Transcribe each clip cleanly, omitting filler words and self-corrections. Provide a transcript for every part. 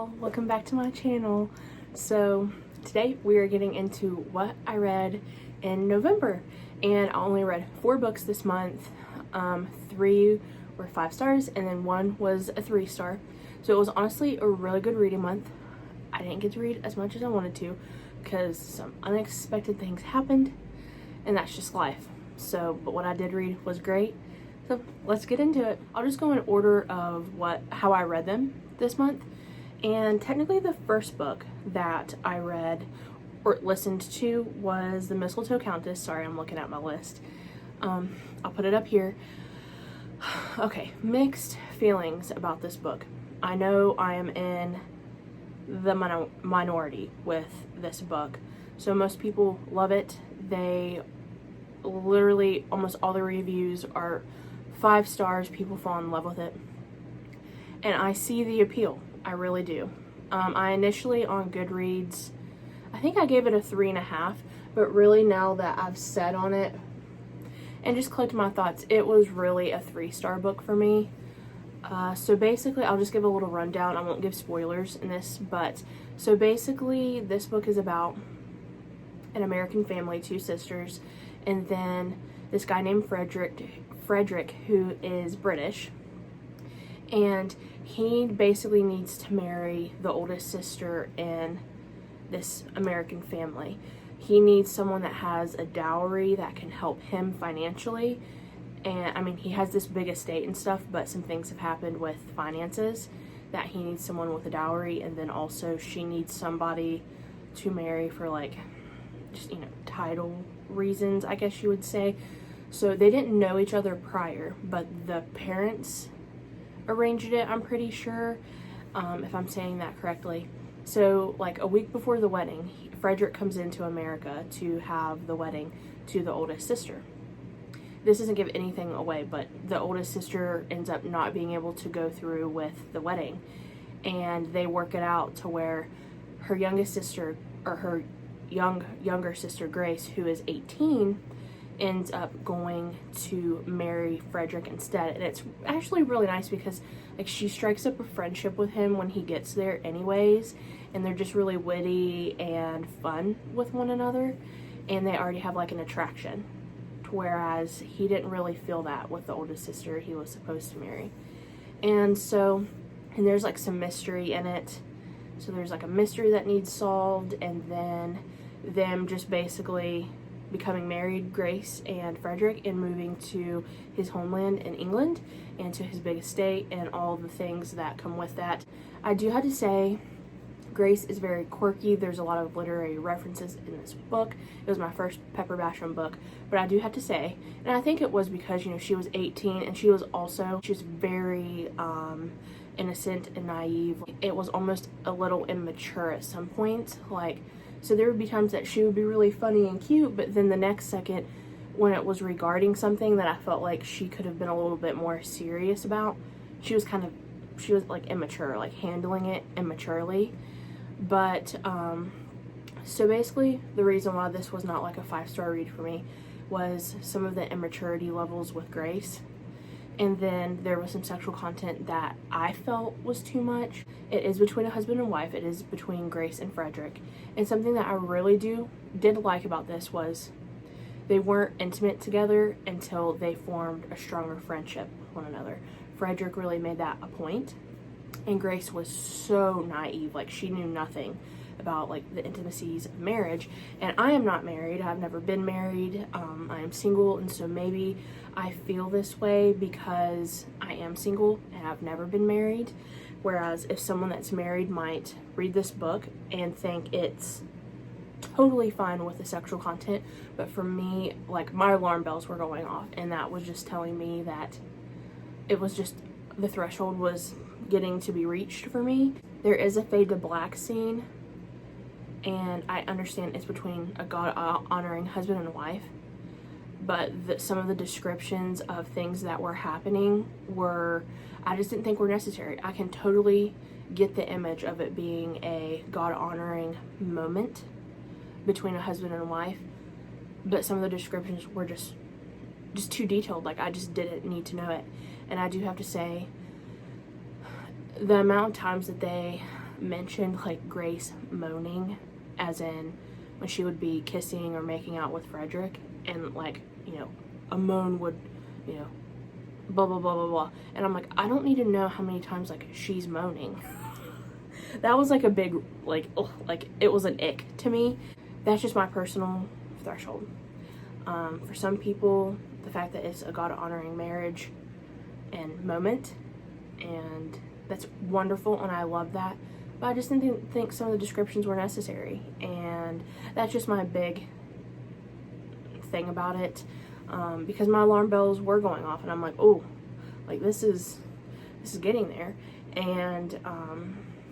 y'all, welcome back to my channel. So today we are getting into what I read in November, and I only read 4 books this month. 3 were 5 stars and then 1 was a 3-star. So it was honestly a really good reading month. I didn't get to read as much as I wanted to because some unexpected things happened, and that's just life. So but what I did read was great. So let's get into it. I'll just go in order of how I read them this month. And technically the first book that I read or listened to was The Mistletoe Countess. Sorry, I'm looking at my list. I'll put it up here. Okay, mixed feelings about this book. I know I am in the minority with this book. So most people love it. They literally, almost all the reviews are 5 stars. People fall in love with it. And I see the appeal. I really do. I initially on Goodreads, I think I gave it a 3.5, but really now that I've sat on it and just collected my thoughts, it was really a 3-star book for me. So basically, I'll just give a little rundown. I won't give spoilers in this, but so basically this book is about an American family, 2 sisters, and then this guy named Frederick, who is British, and he basically needs to marry the oldest sister in this American family. He needs someone that has a dowry that can help him financially. And I mean, he has this big estate and stuff, but some things have happened with finances that he needs someone with a dowry, and then also she needs somebody to marry for like just, title reasons, I guess you would say. So they didn't know each other prior, but the parents arranged it, I'm pretty sure, if I'm saying that correctly. So like a week before the wedding, Frederick comes into America to have the wedding to the oldest sister. This doesn't give anything away, but the oldest sister ends up not being able to go through with the wedding, and they work it out to where her youngest sister, or her younger sister Grace, who is 18, ends up going to marry Frederick instead. And it's actually really nice because like she strikes up a friendship with him when he gets there anyways, and they're just really witty and fun with one another, and they already have like an attraction, whereas he didn't really feel that with the oldest sister he was supposed to marry. And there's like some mystery in it. So there's like a mystery that needs solved, and then them just basically becoming married, Grace and Frederick, and moving to his homeland in England and to his big estate and all the things that come with that. I do have to say, Grace is very quirky. There's a lot of literary references in this book. It was my first Pepper Basham book, but I do have to say, and I think it was because, she was 18 and she was very innocent and naive. It was almost a little immature at some point. So there would be times that she would be really funny and cute, but then the next second, when it was regarding something that I felt like she could have been a little bit more serious about, she was like immature, like handling it immaturely. But so basically the reason why this was not like a 5-star read for me was some of the immaturity levels with Grace. And then there was some sexual content that I felt was too much. It is between a husband and wife. It is between Grace and Frederick. And something that I really did like about this was they weren't intimate together until they formed a stronger friendship with one another. Frederick really made that a point. And Grace was so naive. Like, she knew nothing about like the intimacies of marriage. And I am not married. I've never been married. I am single, and so maybe I feel this way because I am single and I've never been married. Whereas if someone that's married might read this book and think it's totally fine with the sexual content, but for me, like, my alarm bells were going off, and that was just telling me that it was just, the threshold was getting to be reached for me. There is a fade to black scene, and I understand it's between a God-honoring husband and wife, but some of the descriptions of things that were happening I just didn't think were necessary. I can totally get the image of it being a God-honoring moment between a husband and a wife, but some of the descriptions were just too detailed. Like, I just didn't need to know it. And I do have to say, the amount of times that they mentioned like Grace moaning, as in when she would be kissing or making out with Frederick, and like, you know, a moan would, you know, blah blah blah blah blah, and I'm like, I don't need to know how many times like she's moaning. That was like a big, like, ugh, like it was an ick to me. That's just my personal threshold. For some people, the fact that it's a God-honoring marriage and moment, and that's wonderful, and I love that. But I just didn't think some of the descriptions were necessary, and that's just my big thing about it. Because my alarm bells were going off, and I'm like, oh, like this is getting there, and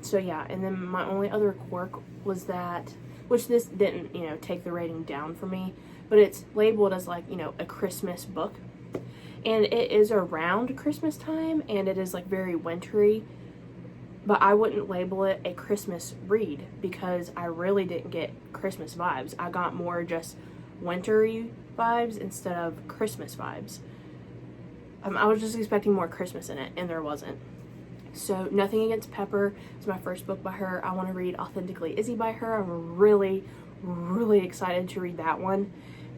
so yeah. And then my only other quirk was that, which this didn't, you know, take the rating down for me, but it's labeled as like, you know, a Christmas book, and it is around Christmas time, and it is like very wintry, but I wouldn't label it a Christmas read because I really didn't get Christmas vibes. I got more just wintry vibes instead of Christmas vibes. I was just expecting more Christmas in it, and there wasn't. So nothing against Pepper. It's my first book by her. I want to read Authentically Izzy by her. I'm really, really excited to read that one.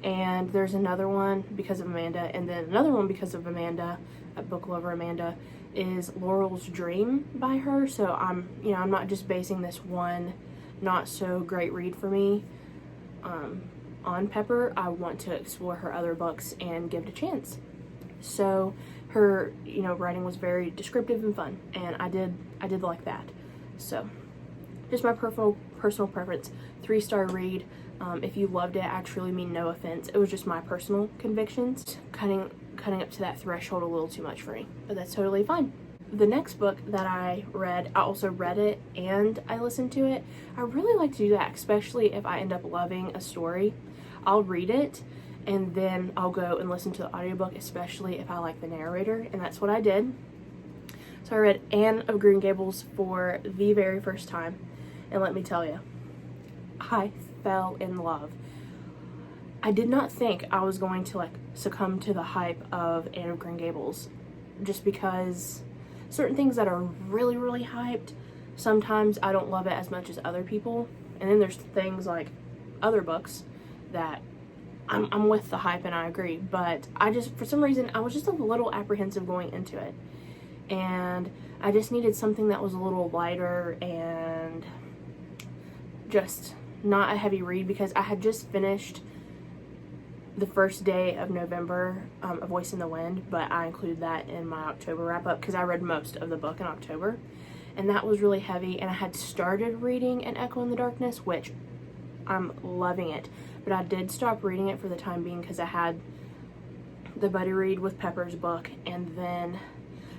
And there's another one because of Amanda, and then another one because of Amanda, Book Lover Amanda, is Laurel's Dream by her. So I'm not just basing this one not so great read for me on Pepper. I want to explore her other books and give it a chance. So her, you know, writing was very descriptive and fun, and I did like that. So just my personal preference, 3-star read. If you loved it, I truly mean no offense. It was just my personal convictions cutting up to that threshold a little too much for me, but that's totally fine. The next book that I read, I also read it and I listened to it. I really like to do that, especially if I end up loving a story. I'll read it and then I'll go and listen to the audiobook, especially if I like the narrator, and that's what I did. So I read Anne of Green Gables for the very first time, and let me tell you, I fell in love. I did not think I was going to like succumb to the hype of Anne of Green Gables, just because certain things that are really, really hyped, sometimes I don't love it as much as other people, and then there's things like other books that I'm with the hype and I agree, but for some reason, I was just a little apprehensive going into it, and I just needed something that was a little lighter and just not a heavy read, because I had just finished the first day of November, A Voice in the Wind, but I include that in my October wrap-up because I read most of the book in October, and that was really heavy. And I had started reading An Echo in the Darkness, which I'm loving it, but I did stop reading it for the time being because I had the buddy read with Pepper's book, and then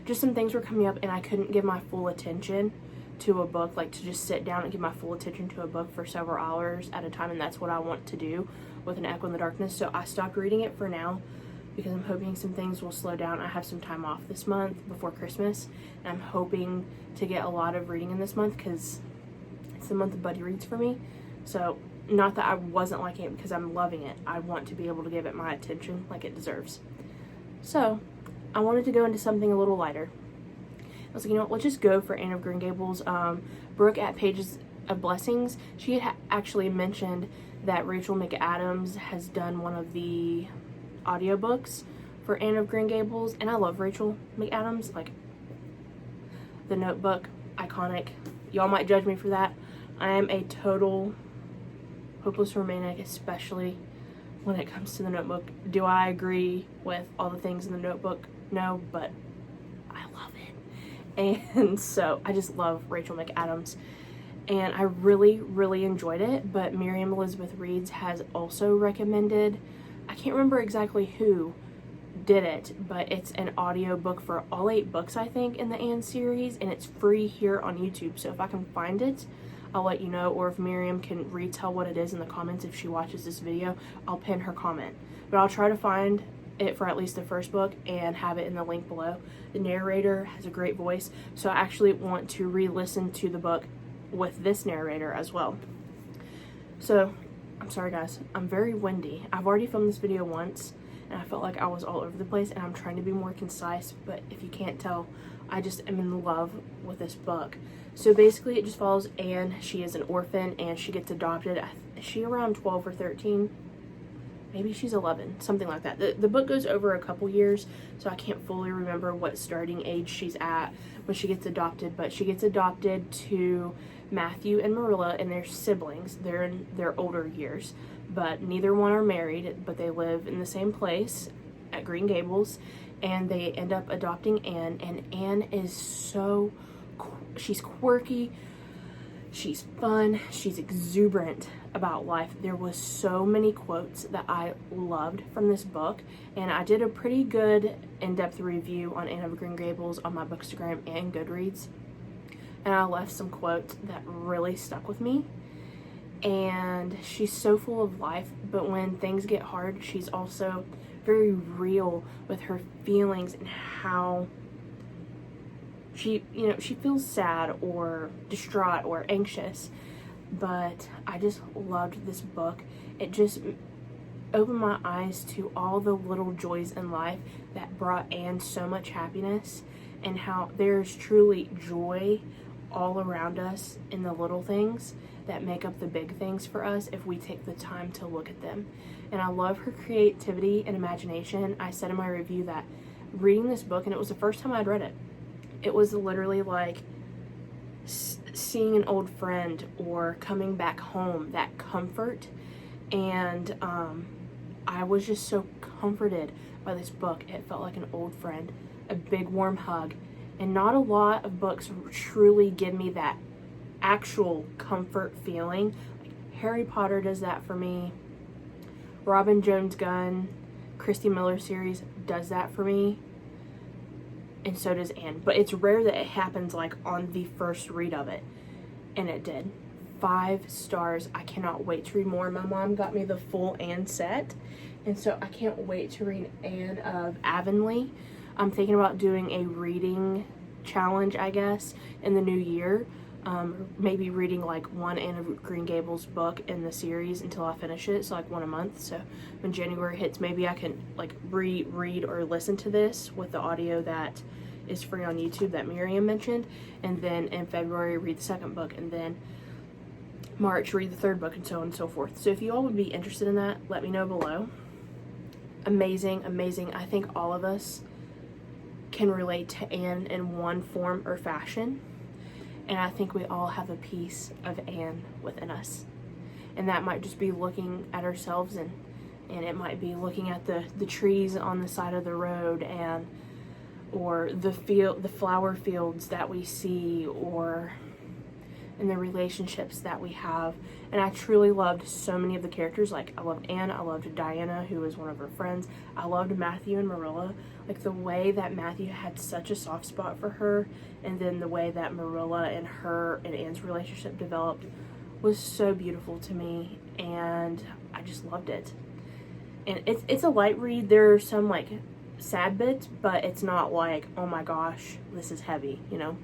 just some things were coming up and I couldn't give my full attention to a book, like to just sit down and give my full attention to a book for several hours at a time, and that's what I want to do with An Echo in the Darkness. So I stopped reading it for now because I'm hoping some things will slow down. I have some time off this month before Christmas, and I'm hoping to get a lot of reading in this month because it's the month of buddy reads for me. So not that I wasn't liking it, because I'm loving it. I want to be able to give it my attention like it deserves. So I wanted to go into something a little lighter. I was like, you know what, let's just go for Anne of Green Gables. Brooke at Pages of Blessings, she had actually mentioned that Rachel McAdams has done one of the audiobooks for Anne of Green Gables, and I love Rachel McAdams. Like, The Notebook, iconic. Y'all might judge me for that. I am a total hopeless romantic, especially when it comes to The Notebook. Do I agree with all the things in The Notebook? No, but I love it. And so I just love Rachel McAdams, and I really, really enjoyed it. But Miriam Elizabeth Reads has also recommended, I can't remember exactly who did it, but it's an audiobook for all 8 books, I think, in the Anne series, and it's free here on YouTube. So if I can find it, I'll let you know, or if Miriam can retell what it is in the comments if she watches this video, I'll pin her comment. But I'll try to find it for at least the first book and have it in the link below. The narrator has a great voice, so I actually want to re-listen to the book with this narrator as well. So I'm sorry guys, I'm very windy. I've already filmed this video once and I felt like I was all over the place, and I'm trying to be more concise, but if you can't tell, I just am in love with this book. So basically it just follows Anne. She is an orphan and she gets adopted. Is she around 12 or 13? Maybe she's 11, something like that. The book goes over a couple years, so I can't fully remember what starting age she's at when she gets adopted, but she gets adopted to Matthew and Marilla, and they're siblings. They're in their older years, but neither one are married, but they live in the same place at Green Gables, and they end up adopting Anne, and Anne is she's quirky, she's fun, she's exuberant about life. There was so many quotes that I loved from this book, and I did a pretty good in-depth review on Anne of Green Gables on my bookstagram and Goodreads, and I left some quotes that really stuck with me. And she's so full of life, but when things get hard, she's also very real with her feelings and how she feels sad or distraught or anxious. But I just loved this book. It just opened my eyes to all the little joys in life that brought Anne so much happiness, and how there's truly joy all around us in the little things that make up the big things for us if we take the time to look at them. And I love her creativity and imagination. I said in my review that reading this book, and it was the first time I'd read it, it was literally like seeing an old friend or coming back home, that comfort. And I was just so comforted by this book. It felt like an old friend, a big warm hug. And not a lot of books truly give me that actual comfort feeling. Like Harry Potter does that for me. Robin Jones Gunn, Christy Miller series does that for me. And so does Anne. But it's rare that it happens like on the first read of it. And it did. 5 stars. I cannot wait to read more. My mom got me the full Anne set, and so I can't wait to read Anne of Avonlea. I'm thinking about doing a reading challenge, I guess, in the new year. Maybe reading like one Anne of Green Gables book in the series until I finish it, so like one a month. So when January hits, maybe I can like reread or listen to this with the audio that is free on YouTube that Miriam mentioned, and then in February read the second book, and then March read the third book, and so on and so forth. So if you all would be interested in that, let me know below. Amazing, amazing. I think all of us can relate to Anne in one form or fashion, and I think we all have a piece of Anne within us, and that might just be looking at ourselves, and it might be looking at the trees on the side of the road, or the flower fields that we see, or in the relationships that we have. And I truly loved so many of the characters. Like, I loved Anne, I loved Diana, who was one of her friends, I loved Matthew and Marilla. Like, the way that Matthew had such a soft spot for her, and then the way that Marilla and her and Anne's relationship developed was so beautiful to me, and I just loved it. And it's a light read. There are some like sad bits, but it's not like, oh my gosh, this is heavy, you know.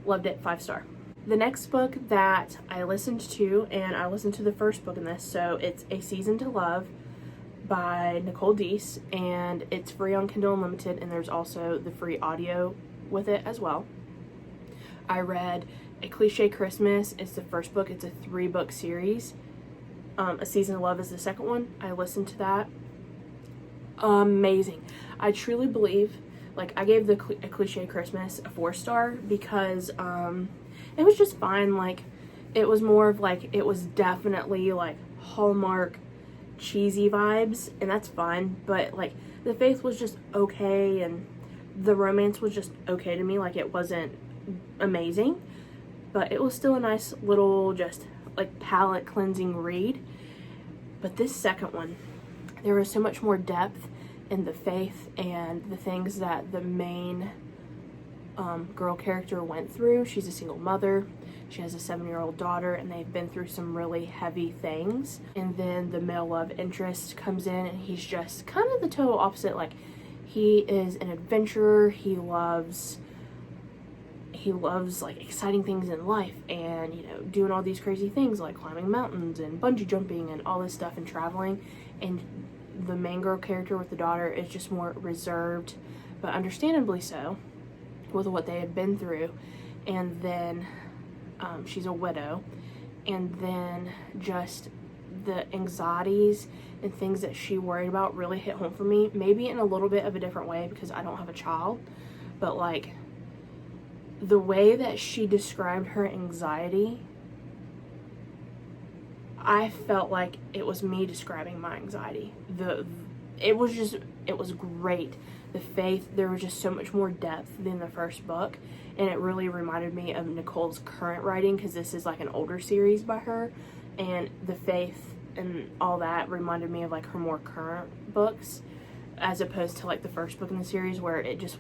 Loved it. 5 star. The next book that I listened to, and I listened to the first book in this, so it's A Season to Love by Nicole Deese, and it's free on Kindle Unlimited, and there's also the free audio with it as well. I read A Cliche Christmas. It's the first book. It's a 3-book series. A Season to Love is the second one. I listened to that. Amazing. I truly believe, like, I gave A Cliche Christmas a 4 star because it was just fine. Like, it was more of like, it was definitely like Hallmark cheesy vibes, and that's fine, but like the faith was just okay, and the romance was just okay to me. Like, it wasn't amazing, but it was still a nice little just like palate cleansing read. But this second one, there was so much more depth in the faith and the things that the main girl character went through. She's a single mother. She has a 7-year-old daughter, and they've been through some really heavy things. And then the male love interest comes in, and he's just kind of the total opposite. Like, he is an adventurer. He loves like exciting things in life, and, you know, doing all these crazy things like climbing mountains and bungee jumping and all this stuff and traveling. And the main girl character with the daughter is just more reserved, but understandably so, with what they had been through. And then she's a widow, and then just the anxieties and things that she worried about really hit home for me, maybe in a little bit of a different way because I don't have a child, but like the way that she described her anxiety, I felt like it was me describing my anxiety. It was great. The faith, there was just so much more depth than the first book, and it really reminded me of Nicole's current writing, because this is like an older series by her, and the faith and all that reminded me of like her more current books, as opposed to like the first book in the series where it just,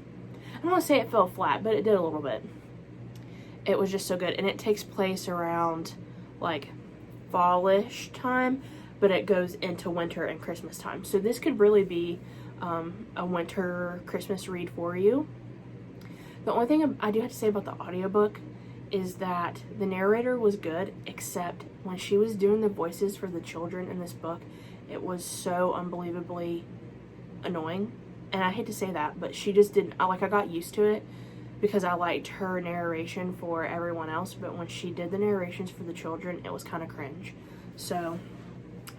I don't want to say it fell flat, but it did a little bit. It was just so good, and it takes place around like fallish time, but it goes into winter and Christmas time. So this could really be a winter Christmas read for you. The only thing I do have to say about the audiobook is that the narrator was good, except when she was doing the voices for the children in this book, it was so unbelievably annoying. And I hate to say that, but she just didn't, I got used to it because I liked her narration for everyone else, but when she did the narrations for the children, it was kind of cringe. So,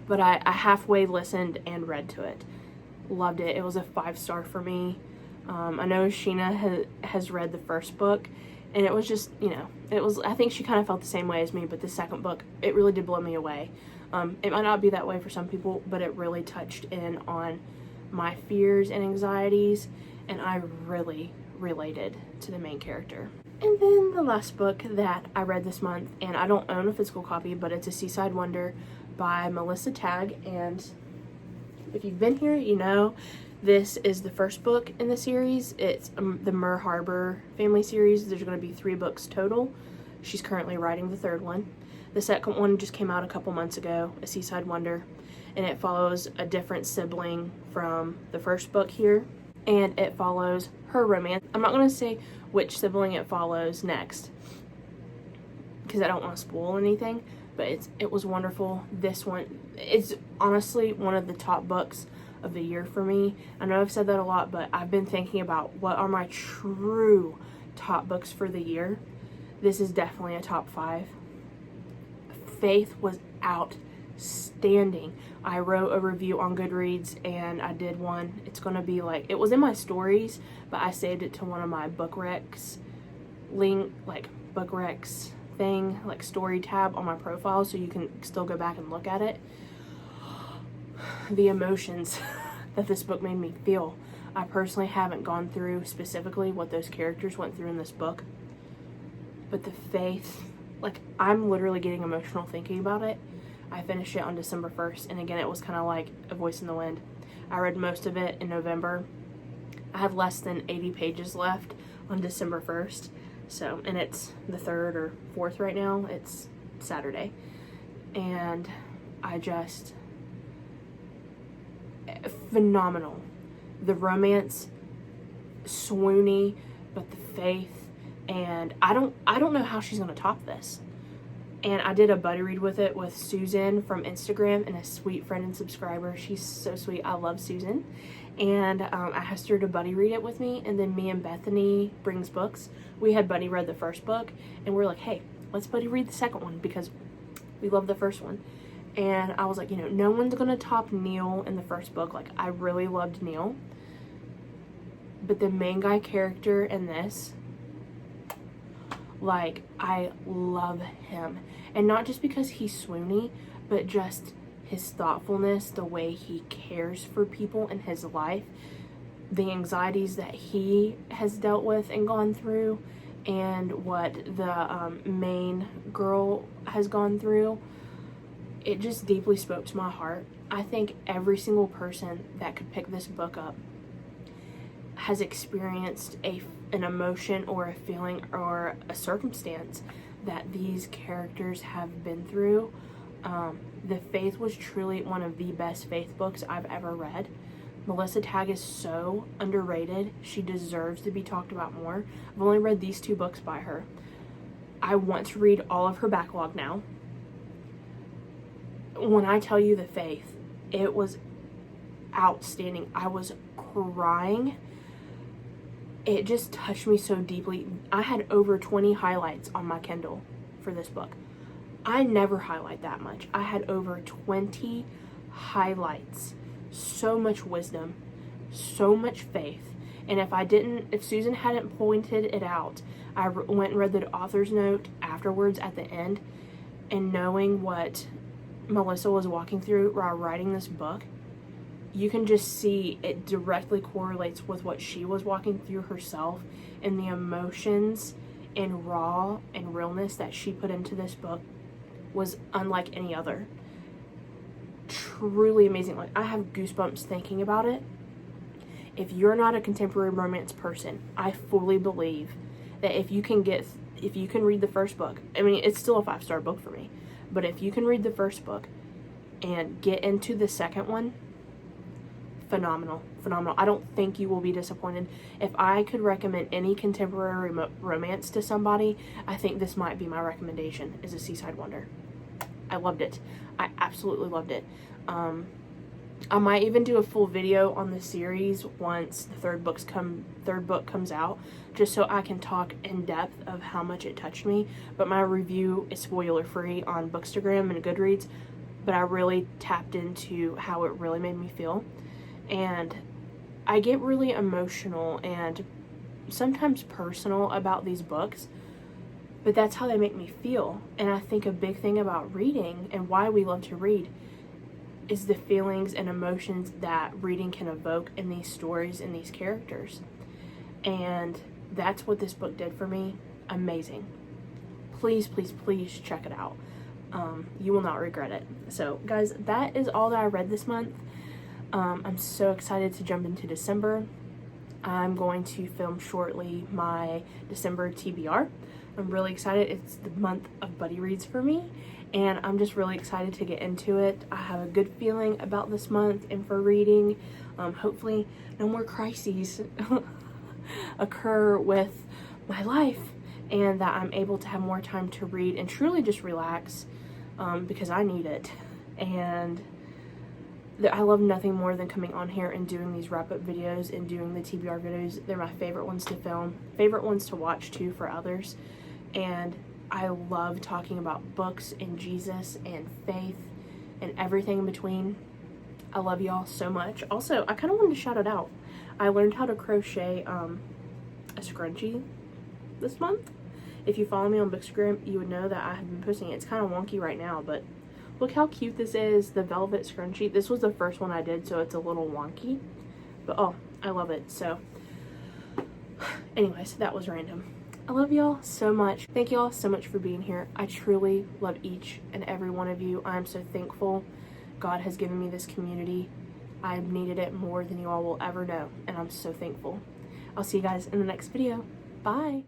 but I halfway listened and read to it. Loved it. It was a 5-star for me. I know Sheena has read the first book, and it was just, it was, I think she kind of felt the same way as me, but the second book, it really did blow me away. It might not be that way for some people, but it really touched in on my fears and anxieties, and I really related to the main character. And then the last book that I read this month, and I don't own a physical copy, but it's A Seaside Wonder by Melissa Tagg, and if you've been here, you know this is the first book in the series. It's the Mer Harbor family series. There's going to be 3 books total. She's currently writing the 3rd one. The second one just came out a couple months ago, A Seaside Wonder, and it follows a different sibling from the first book here, and it follows her romance. I'm not going to say which sibling it follows next because I don't want to spoil anything, but it was wonderful. This one, it's honestly one of the top books of the year for me. I know I've said that a lot, but I've been thinking about what are my true top books for the year. This is definitely a top 5. Faith was outstanding. I wrote a review on Goodreads, and I did one. It's gonna be like, it was in my stories, but I saved it to one of my book recs thing, like story tab on my profile, so you can still go back and look at it. The emotions that this book made me feel, I personally haven't gone through specifically what those characters went through in this book, but the faith, like, I'm literally getting emotional thinking about it. I finished it on December 1st, and again, it was kind of like a voice in the wind. I read most of it in November. I have less than 80 pages left on December 1st, so, and it's the 3rd or 4th right now. It's Saturday, and I just, phenomenal. The romance, swoony, but the faith, and I don't know how she's gonna top this. And I did a buddy read with it with Susan from Instagram, and a sweet friend and subscriber. She's so sweet. I love Susan. And I asked her to buddy read it with me, and then me and Bethany Brings Books, we had buddy read the first book, and we're like, hey, let's buddy read the second one because we love the first one. And I was like, no one's gonna top Neil in the first book. Like, I really loved Neil, but the main guy character in this, like, I love him. And not just because he's swoony, but just his thoughtfulness, the way he cares for people in his life, the anxieties that he has dealt with and gone through, and what the main girl has gone through. It just deeply spoke to my heart. I think every single person that could pick this book up has experienced an emotion or a feeling or a circumstance that these characters have been through. The Faith was truly one of the best faith books I've ever read. Melissa Tagg is so underrated. She deserves to be talked about more. I've only read these 2 books by her. I want to read all of her backlog now. When I tell you The Faith, it was outstanding. I was crying. It just touched me so deeply. I had over 20 highlights on my Kindle for this book. I never highlight that much. I had over 20 highlights. So much wisdom, so much faith. And if Susan hadn't pointed it out, I went and read the author's note afterwards at the end, and knowing what Melissa was walking through while writing this book, you can just see it directly correlates with what she was walking through herself, and the emotions and raw and realness that she put into this book was unlike any other. Truly amazing. Like, I have goosebumps thinking about it. If you're not a contemporary romance person, I fully believe that if you can read the first book, I mean, it's still a 5-star book for me, but if you can read the first book and get into the second one, phenomenal. I don't think you will be disappointed. If I could recommend any contemporary romance to somebody, I think this might be my recommendation, is A Seaside Wonder. I loved it. I absolutely loved it. I might even do a full video on the series once the third book comes out, just so I can talk in depth of how much it touched me. But my review is spoiler free on Bookstagram and Goodreads, but I really tapped into how it really made me feel. And I get really emotional and sometimes personal about these books, but that's how they make me feel. And I think a big thing about reading and why we love to read is the feelings and emotions that reading can evoke in these stories and these characters. And that's what this book did for me. Amazing. Please, please, please check it out. You will not regret it. So guys, that is all that I read this month. I'm so excited to jump into December. I'm going to film shortly my December TBR. I'm really excited. It's the month of buddy reads for me, and I'm just really excited to get into it. I have a good feeling about this month and for reading. Hopefully no more crises occur with my life, and that I'm able to have more time to read and truly just relax, because I need it. And I love nothing more than coming on here and doing these wrap-up videos and doing the TBR videos. They're my favorite ones to film, favorite ones to watch too for others. And I love talking about books and Jesus and faith and everything in between. I love y'all so much. Also, I kind of wanted to shout it out. I learned how to crochet a scrunchie this month. If you follow me on Bookstagram, you would know that I have been posting it. It's kind of wonky right now, but look how cute this is, the velvet scrunchie. This was the first one I did, so it's a little wonky. But oh, I love it. So anyways, that was random. I love y'all so much. Thank y'all so much for being here. I truly love each and every one of you. I'm so thankful God has given me this community. I've needed it more than you all will ever know, and I'm so thankful. I'll see you guys in the next video. Bye.